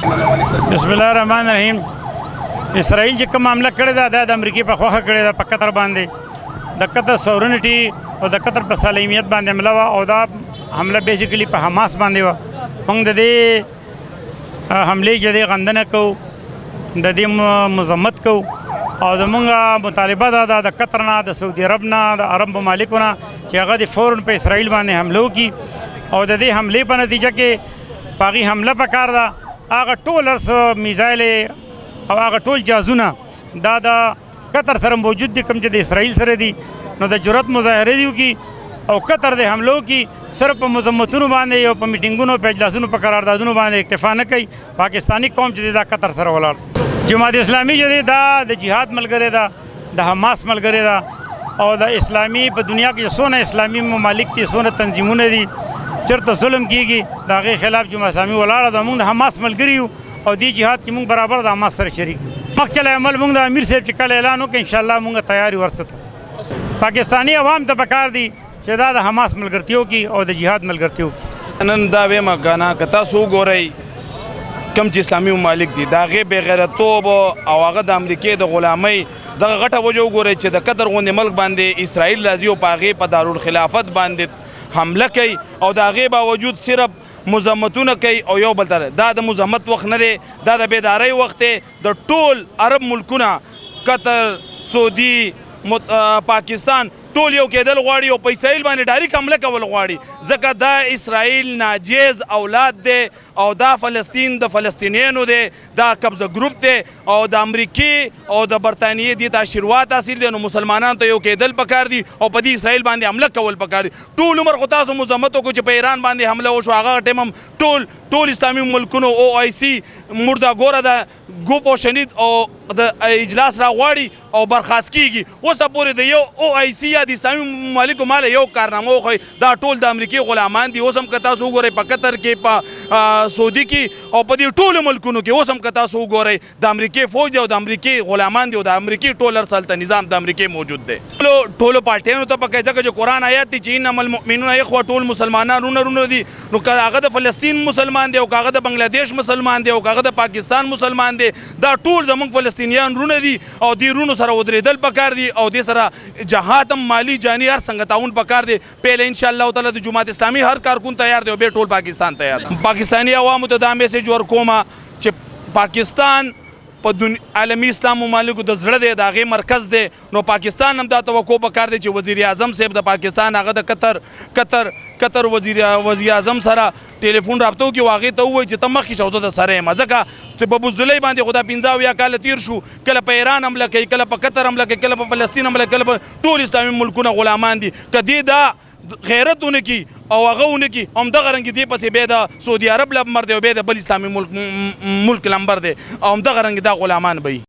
بسم الله الرحمن الرحیم. اسرائیل چې کوم حمله کړې ده د امریکې په خوښه کړې ده په قطر باندې. د قطر سورنټي او د قطر په سالمیت باندې حمله وه او دا حمله بیسیکلي په حماس باندې وه. موږ د دې حملې چې دی غندنه کوو، د دې مذمت کوو او زمونږ مطالبه دا ده د قطر نه، د سعودي عرب نه، د عرب ممالکو نه چې هغه د فوراً په اسرائیل باندې حمله وکړي او د دې حملې په نتیجه کې په هغې حمله پکار ده. هغه ټول هر میزایلې او هغه ټول جهازونه دا د قطر سره موجود دي، کوم چې د اسرائیل سره دي. نو د جرأت مظاهرې دي وکړي او قطر د حملو کې صرف په مذمتونو باندې او په میټینګونو په اجلاسونو په قراردادونو باندې اکتفا نه کوي. پاکستاني قوم چې دی دا قطر سره ولاړ. جماعت اسلامي چې دی دا د جهاد ملګری ده، د حماس ملګری ده او د اسلامي په دنیا کې څونه اسلامي ممالک دي، څونه تنظیمونه دي، چېرته ظلم کېږي د هغې خلاف جماعت اسلامي ولاړه ده. موږ د حماس ملګري یو او دې جهاد کې موږ برابر د حماس سره شریک یو. مخکې له عمل موږ د امیر صاحب چې کله اعلان وکړ انشاءالله موږ تیار یو ورڅه. پاکستاني عوام ته پکار دي چې دا د حماس ملګرتیا وکړي او د جهاد ملګرتیا وکړي. نن دا ویمه که نه که تاسو وګورئ کوم چې اسلامي ممالک دي د هغې بېغیرتوب او هغه د امریکې د غلامۍ دغه غټه وجه وګورئ چې د قطر غوندې ملک باندې اسرائیل راځي او په هغې په دارالخلافت باندې حمله کوي او د هغې باوجود صرف مزمتونه کوي او یو بل ته دا د مزمت وخت نه دی، دا د بیدارۍ وخت دی. د ټول عرب ملکونه قطر، سعودي، پاکستان ټول یو کېدل غواړي او په اسرائیل باندې ډایرکټ حمله کول غواړي، ځکه دا اسرائیل ناجیز اولاد دی او دا فلسطین د فلسطینیانو دی، دا قبضه ګروپ دی او د امریکې او د برطانیې دې ته آشیرواد حاصل دی. نو مسلمانانو ته یو کېدل پکار دي او په دې اسرائیل باندې حمله کول پکار دي. ټول عمر خو تاسو مزمت وکړو چې په ایران باندې حمله وشو، هغه ټایم هم ټول اسلامي ملکونو او آی سی مرداګوره ده ګوپ او شنید او د اجلاس راغواړي او برخاست کیږي. اوسه پورې د یو او آی سی یا د اسلامي ممالکو ماله یو کارنامه وښیي، دا ټول د امریکې غلامان دي. اوس هم که تاسو وګورئ په قطر کې، په سعودي کې او په دې ټولو ملکونو کې اوس هم که تاسو وګورئ د امریکې فوج دی او د امریکې غلامان دي او د امریکې ټول هر سلطه نظام د امریکې موجود دی. ټولو پارټیانو ته پکې ځکه چې قرآن آیات دی چې انما المؤمنون اخوه، ټول مسلمانان رونه دي. نو که هغه د فلسطین مسلمان دی او که هغه د بنګلادیش مسلمان دی او که هغه د پاکستان مسلمان دی، دا ټول زموږ فلسطینیان رونه دي او دې رونو سره ودرېدل پکار دي او دې سره جهاد هم مالی جانی هر څنګه تعاون پکار دی. پهله انشاءالله تعالی د جماعت اسلامي هر کارکون تیار دی او بیا ټول پاکستان تیار دی. پاکستاني عوامو ته دا میسیج ورکومه چې پاکستان په عالمي اسلام ممالکو د زړه دی، د هغې مرکز دی. نو پاکستان هم دا توقع پکار دی چې وزیر اعظم صاحب د پاکستان هغه د قطر وزیر اعظم سره ټلیفون رابطه وکړي او هغې ته ووایي چې ته مخکې شه او زه درسره یم، ځکه چې په بزدلۍ باندې خو دا 15 کاله تیر شو، کله په ایران حمله کوي، کله په قطر حمله کوي، کله په فلسطین حمله کوي، کله په ټول اسلامي ملکونه غلامان دي. که دې دا غیرت ونه کړي او هغه ونه کړي، همدغه رنګ دې پسې بیا د سعودي عرب لمبر دی او بیا د بل اسلامي ملک لمبر دی او همدغه رنګ دا غلامان به وي.